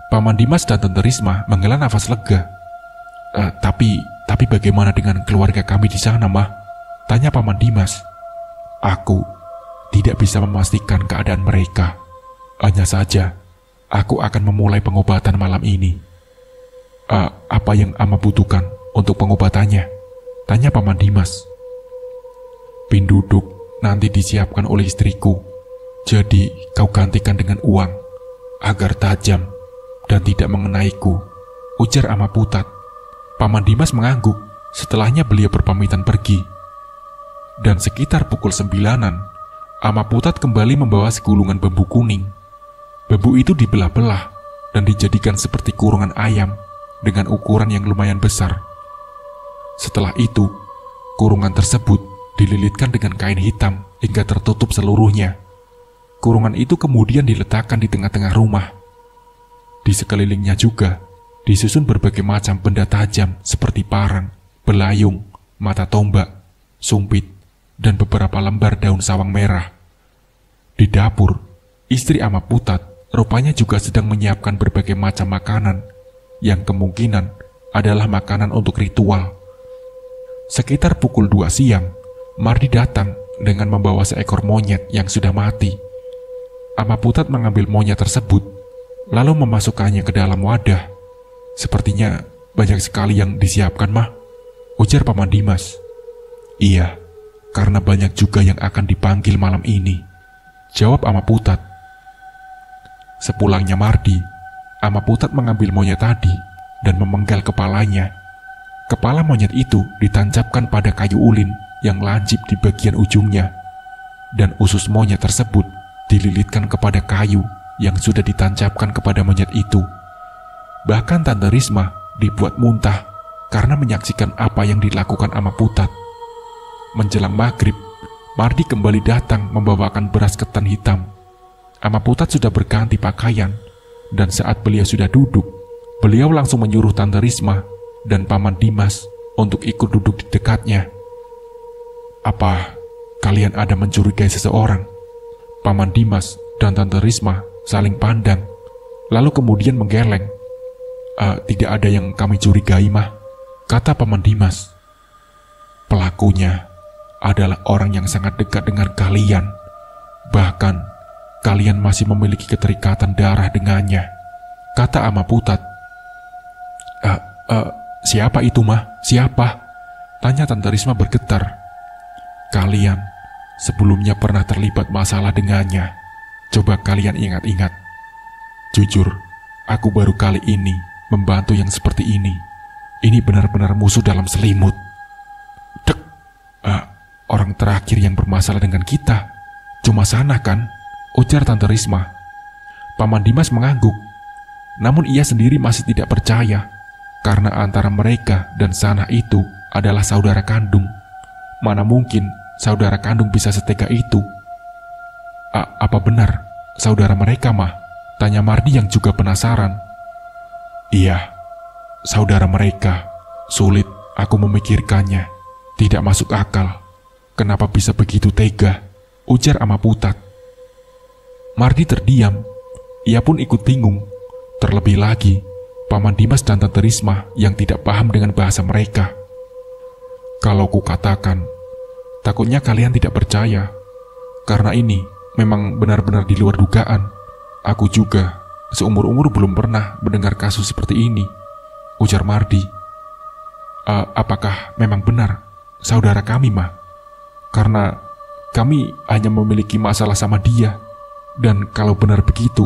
Paman Dimas dan Tante Risma menghela nafas lega. Tapi bagaimana dengan keluarga kami di sana, Mah?" tanya Paman Dimas. "Aku tidak bisa memastikan keadaan mereka. Hanya saja, aku akan memulai pengobatan malam ini." Apa yang Ama butuhkan untuk pengobatannya?" tanya Paman Dimas. "Pin duduk nanti disiapkan oleh istriku. Jadi kau gantikan dengan uang agar tajam dan tidak mengenaiku," ujar Ama Putat. Paman Dimas mengangguk. Setelahnya beliau berpamitan pergi. Dan sekitar pukul 9-an, Ama Putat kembali membawa segulungan bambu kuning. Bambu itu dibelah-belah dan dijadikan seperti kurungan ayam dengan ukuran yang lumayan besar. Setelah itu, kurungan tersebut dililitkan dengan kain hitam hingga tertutup seluruhnya. Kurungan itu kemudian diletakkan di tengah-tengah rumah. Di sekelilingnya juga disusun berbagai macam benda tajam seperti parang, belayung, mata tombak, sumpit, dan beberapa lembar daun sawang merah. Di dapur, istri Ama Putat rupanya juga sedang menyiapkan berbagai macam makanan yang kemungkinan adalah makanan untuk ritual. Sekitar pukul 2 siang, Mardi datang dengan membawa seekor monyet yang sudah mati. Ama Putat mengambil monyet tersebut, lalu memasukkannya ke dalam wadah. "Sepertinya banyak sekali yang disiapkan, Mah," ujar Paman Dimas. "Iya, karena banyak juga yang akan dipanggil malam ini," jawab Ama Putat. Sepulangnya Mardi, Ama Putat mengambil monyet tadi dan memenggal kepalanya. Kepala monyet itu ditancapkan pada kayu ulin yang lancip di bagian ujungnya, dan usus monyet tersebut dililitkan kepada kayu yang sudah ditancapkan kepada monyet itu. Bahkan Tante Risma dibuat muntah karena menyaksikan apa yang dilakukan Ama Putat. Menjelang maghrib, Mardi kembali datang membawakan beras ketan hitam. Ama Putat sudah berganti pakaian, dan saat beliau sudah duduk, beliau langsung menyuruh Tante Risma dan Paman Dimas untuk ikut duduk di dekatnya. "Apa kalian ada mencurigai seseorang?" Paman Dimas dan Tante Risma saling pandang, lalu kemudian menggeleng. "Tidak ada yang kami curigai, Mah," kata Paman Dimas. "Pelakunya adalah orang yang sangat dekat dengan kalian. Bahkan, kalian masih memiliki keterikatan darah dengannya," kata Ama Putat. Siapa itu, Mah? Siapa?" tanya Tante Risma bergetar. "Kalian sebelumnya pernah terlibat masalah dengannya. Coba kalian ingat-ingat. Jujur, aku baru kali ini membantu yang seperti ini. Ini benar-benar musuh dalam selimut." "Dek, orang terakhir yang bermasalah dengan kita cuma Sana kan?" ujar Tante Risma. Paman Dimas mengangguk. Namun ia sendiri masih tidak percaya, karena antara mereka dan Sana itu adalah saudara kandung. Mana mungkin saudara kandung bisa setega itu? Apa benar saudara mereka, Mah?" tanya Mardi yang juga penasaran. "Iya, saudara mereka. Sulit aku memikirkannya. Tidak masuk akal. Kenapa bisa begitu tega?" ujar Ama Putat. Mardi terdiam. Ia pun ikut bingung. Terlebih lagi, Paman Dimas dan Tante Risma yang tidak paham dengan bahasa mereka. Kalau ku katakan, takutnya kalian tidak percaya. Karena ini memang benar-benar di luar dugaan. Aku juga seumur-umur belum pernah mendengar kasus seperti ini, ujar Mardi. Apakah memang benar saudara kami, Ma? Karena kami hanya memiliki masalah sama dia. Dan kalau benar begitu,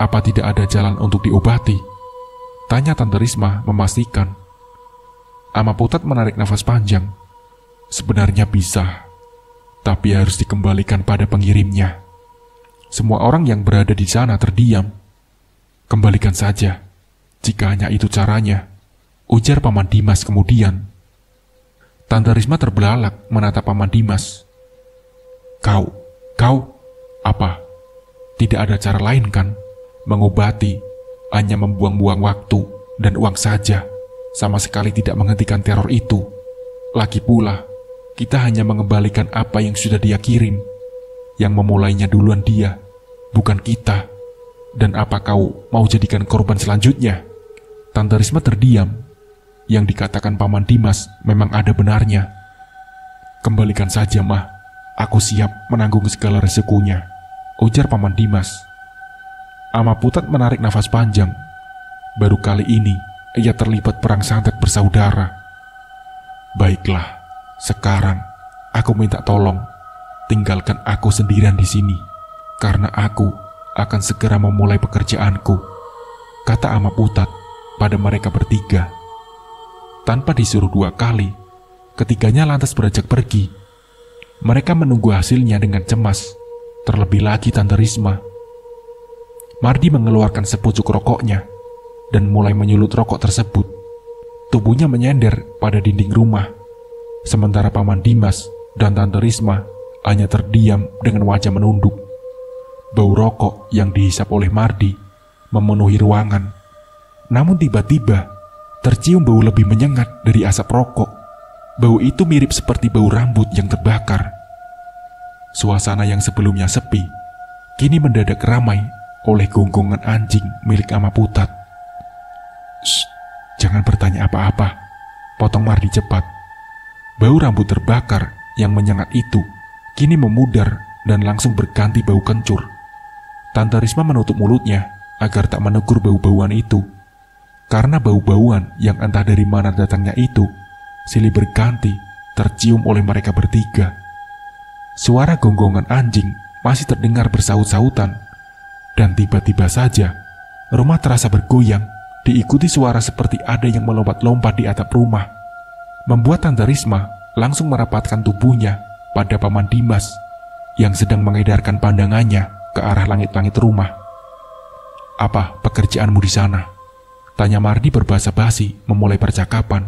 apa tidak ada jalan untuk diobati? Tanya Tante Risma memastikan. Ama Putat menarik nafas panjang. Sebenarnya bisa, tapi harus dikembalikan pada pengirimnya. Semua orang yang berada di sana terdiam. Kembalikan saja, jika hanya itu caranya, ujar Paman Dimas kemudian. Tante Risma terbelalak menatap Paman Dimas. Kau, apa? Tidak ada cara lain kan? Mengobati hanya membuang-buang waktu dan uang saja, sama sekali tidak menghentikan teror itu. Lagi pula, kita hanya mengembalikan apa yang sudah dia kirim. Yang memulainya duluan dia, bukan kita. Dan apa kau mau jadikan korban selanjutnya? Tante Risma terdiam. Yang dikatakan Paman Dimas memang ada benarnya. Kembalikan saja, Mah. Aku siap menanggung segala resikonya, ujar Paman Dimas. Ama Putat menarik nafas panjang. Baru kali ini ia terlibat perang santet bersaudara. Baiklah, sekarang aku minta tolong, tinggalkan aku sendirian di sini, karena aku akan segera memulai pekerjaanku, kata Ama Putat pada mereka bertiga. Tanpa disuruh 2 kali, ketiganya lantas beranjak pergi. Mereka menunggu hasilnya dengan cemas, terlebih lagi Tante Risma. Mardi mengeluarkan sepucuk rokoknya dan mulai menyulut rokok tersebut. Tubuhnya menyender pada dinding rumah, sementara Paman Dimas dan Tante Risma hanya terdiam dengan wajah menunduk. Bau rokok yang dihisap oleh Mardi memenuhi ruangan. Namun tiba-tiba tercium bau lebih menyengat dari asap rokok. Bau itu mirip seperti bau rambut yang terbakar. Suasana yang sebelumnya sepi kini mendadak ramai oleh gonggongan anjing milik Ama Putat. Shh, jangan bertanya apa-apa, potong Mardi cepat. Bau rambut terbakar yang menyengat itu kini memudar dan langsung berganti bau kencur. Tante Risma menutup mulutnya agar tak menegur bau-bauan itu. Karena bau-bauan yang entah dari mana datangnya itu silih berganti tercium oleh mereka bertiga. Suara gonggongan anjing masih terdengar bersaut-sautan. Dan tiba-tiba saja, rumah terasa bergoyang, diikuti suara seperti ada yang melompat-lompat di atap rumah. Membuat Tante Risma langsung merapatkan tubuhnya pada Paman Dimas yang sedang mengedarkan pandangannya ke arah langit-langit rumah. Apa pekerjaanmu di sana? Tanya Mardi berbahasa basi memulai percakapan.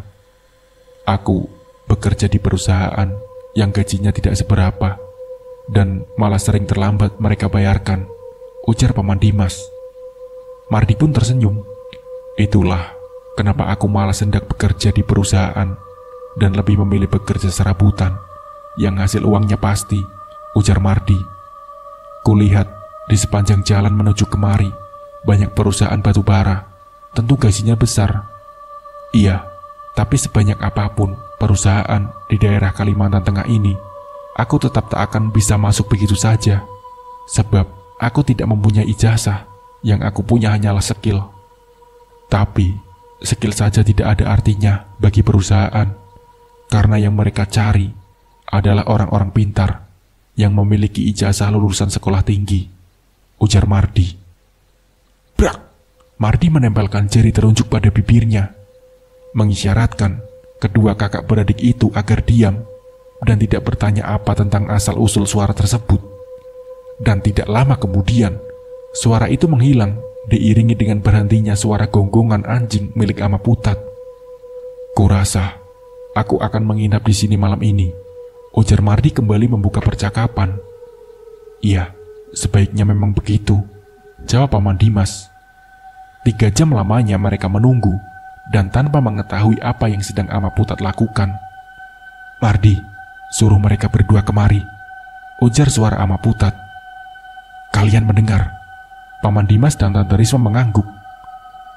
Aku bekerja di perusahaan yang gajinya tidak seberapa dan malah sering terlambat mereka bayarkan, ujar Paman Dimas. Mardi pun tersenyum. Itulah kenapa aku malas hendak bekerja di perusahaan dan lebih memilih bekerja serabutan yang hasil uangnya pasti, ujar Mardi. Kulihat di sepanjang jalan menuju kemari banyak perusahaan batu bara, tentu gajinya besar. Iya, tapi sebanyak apapun perusahaan di daerah Kalimantan Tengah ini, aku tetap tak akan bisa masuk begitu saja. Sebab aku tidak mempunyai ijazah, yang aku punya hanyalah skill. Tapi, skill saja tidak ada artinya bagi perusahaan, karena yang mereka cari adalah orang-orang pintar yang memiliki ijazah lulusan sekolah tinggi, ujar Mardi. Brak! Mardi menempelkan jari telunjuk pada bibirnya, mengisyaratkan kedua kakak beradik itu agar diam dan tidak bertanya apa tentang asal-usul suara tersebut. Dan tidak lama kemudian, suara itu menghilang diiringi dengan berhentinya suara gonggongan anjing milik Ama Putat. Kurasa aku akan menginap di sini malam ini, ujar Mardi kembali membuka percakapan. Iya, sebaiknya memang begitu, jawab Paman Dimas. 3 jam lamanya mereka menunggu dan tanpa mengetahui apa yang sedang Ama Putat lakukan. Mardi, suruh mereka berdua kemari, ujar suara Ama Putat. Kalian mendengar? Paman Dimas dan Tante Risma mengangguk.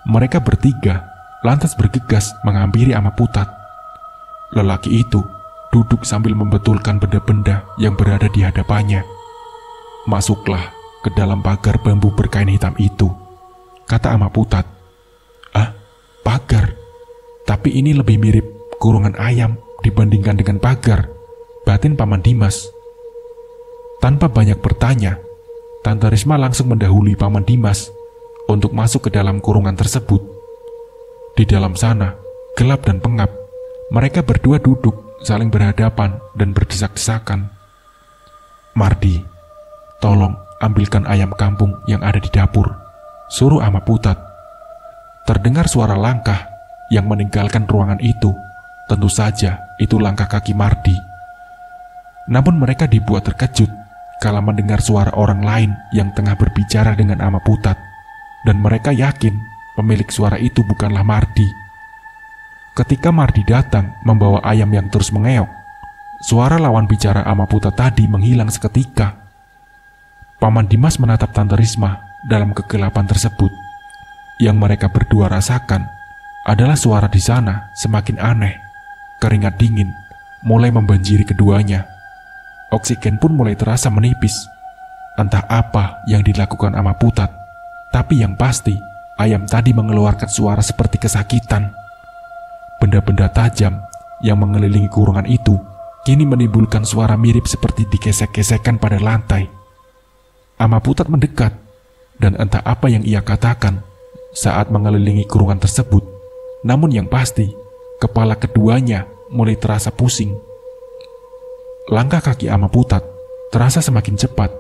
Mereka bertiga lantas bergegas menghampiri Ama Putat. Lelaki itu duduk sambil membetulkan benda-benda yang berada di hadapannya. "Masuklah ke dalam pagar bambu berkain hitam itu," kata Ama Putat. "Ah, pagar? Tapi ini lebih mirip kurungan ayam dibandingkan dengan pagar," batin Paman Dimas. Tanpa banyak bertanya, Tante Risma langsung mendahului Paman Dimas untuk masuk ke dalam kurungan tersebut. Di dalam sana, gelap dan pengap. Mereka berdua duduk saling berhadapan dan berdesak-desakan. "Mardi, tolong ambilkan ayam kampung yang ada di dapur," suruh Ama Putat. Terdengar suara langkah yang meninggalkan ruangan itu. Tentu saja itu langkah kaki Mardi. Namun mereka dibuat terkejut kala mendengar suara orang lain yang tengah berbicara dengan Ama Putat, dan mereka yakin pemilik suara itu bukanlah Mardi. Ketika Mardi datang membawa ayam yang terus mengeok, suara lawan bicara Ama Putat tadi menghilang seketika. Paman Dimas menatap Tante Risma dalam kegelapan tersebut. Yang mereka berdua rasakan adalah suara di sana semakin aneh. Keringat dingin mulai membanjiri keduanya. Oksigen pun mulai terasa menipis. Entah apa yang dilakukan Ama Putat, tapi yang pasti ayam tadi mengeluarkan suara seperti kesakitan. Benda-benda tajam yang mengelilingi kurungan itu kini menimbulkan suara mirip seperti digesek-gesekkan pada lantai. Ama Putat mendekat, dan entah apa yang ia katakan saat mengelilingi kurungan tersebut. Namun yang pasti, kepala keduanya mulai terasa pusing. Langkah kaki Ama Putat terasa semakin cepat.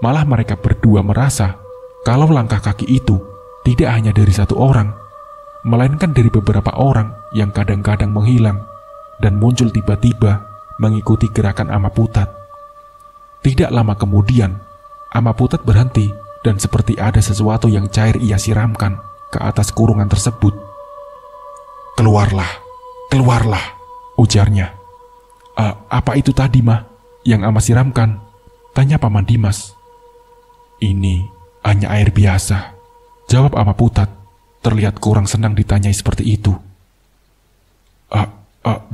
Malah mereka berdua merasa kalau langkah kaki itu tidak hanya dari satu orang, melainkan dari beberapa orang yang kadang-kadang menghilang dan muncul tiba-tiba mengikuti gerakan Ama Putat. Tidak lama kemudian, Ama Putat berhenti dan seperti ada sesuatu yang cair ia siramkan ke atas kurungan tersebut. "Keluarlah, keluarlah," ujarnya. Apa itu tadi, Mah, yang Ama siramkan?" tanya Paman Dimas. "Ini hanya air biasa," jawab Ama Putat. Terlihat kurang senang ditanyai seperti itu.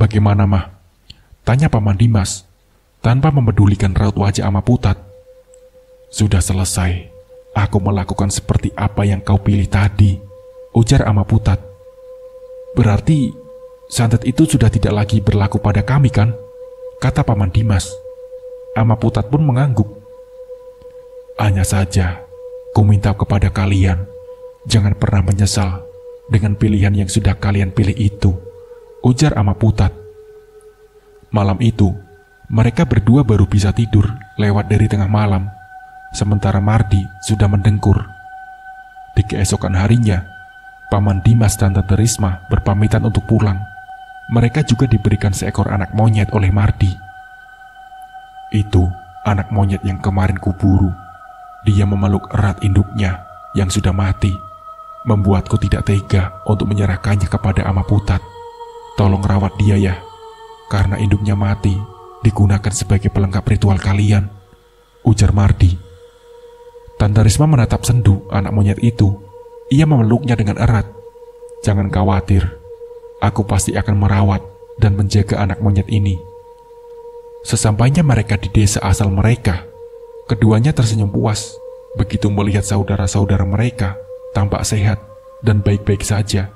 Bagaimana, Mah?" tanya Paman Dimas, tanpa memedulikan raut wajah Ama Putat. "Sudah selesai. Aku melakukan seperti apa yang kau pilih tadi," ujar Ama Putat. "Berarti santet itu sudah tidak lagi berlaku pada kami, kan?" kata Paman Dimas. Ama Putat pun mengangguk. "Hanya saja, ku minta kepada kalian, jangan pernah menyesal dengan pilihan yang sudah kalian pilih itu," ujar Ama Putat. Malam itu, mereka berdua baru bisa tidur lewat dari tengah malam, sementara Mardi sudah mendengkur. Di keesokan harinya, Paman Dimas dan Tante Risma berpamitan untuk pulang. Mereka juga diberikan seekor anak monyet oleh Mardi. "Itu anak monyet yang kemarin kuburu. Dia memeluk erat induknya yang sudah mati. Membuatku tidak tega untuk menyerahkannya kepada Ama Putat. Tolong rawat dia ya, karena induknya mati digunakan sebagai pelengkap ritual kalian," ujar Mardi. Tante Risma menatap sendu anak monyet itu. Ia memeluknya dengan erat. "Jangan khawatir, aku pasti akan merawat dan menjaga anak monyet ini." Sesampainya mereka di desa asal mereka, keduanya tersenyum puas begitu melihat saudara-saudara mereka tampak sehat dan baik-baik saja.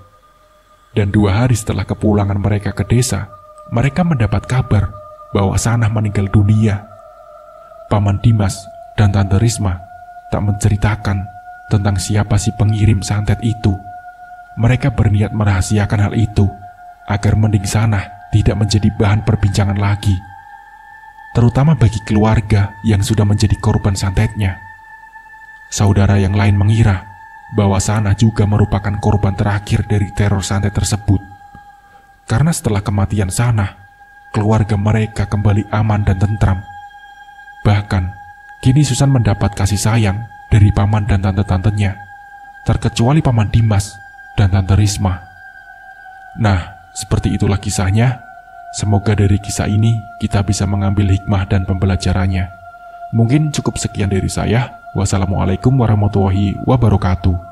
Dan 2 hari setelah kepulangan mereka ke desa, mereka mendapat kabar bahwa Sanah meninggal dunia. Paman Dimas dan Tante Risma tak menceritakan tentang siapa si pengirim santet itu. Mereka berniat merahasiakan hal itu agar mending Sanah tidak menjadi bahan perbincangan lagi, terutama bagi keluarga yang sudah menjadi korban santetnya. Saudara yang lain mengira bahwa Sanah juga merupakan korban terakhir dari teror santet tersebut. Karena setelah kematian Sanah, keluarga mereka kembali aman dan tentram. Bahkan, kini Susan mendapat kasih sayang dari paman dan tante-tantenya, terkecuali Paman Dimas dan Tante Risma. Nah, seperti itulah kisahnya. Semoga dari kisah ini kita bisa mengambil hikmah dan pembelajarannya. Mungkin cukup sekian dari saya. Wassalamualaikum warahmatullahi wabarakatuh.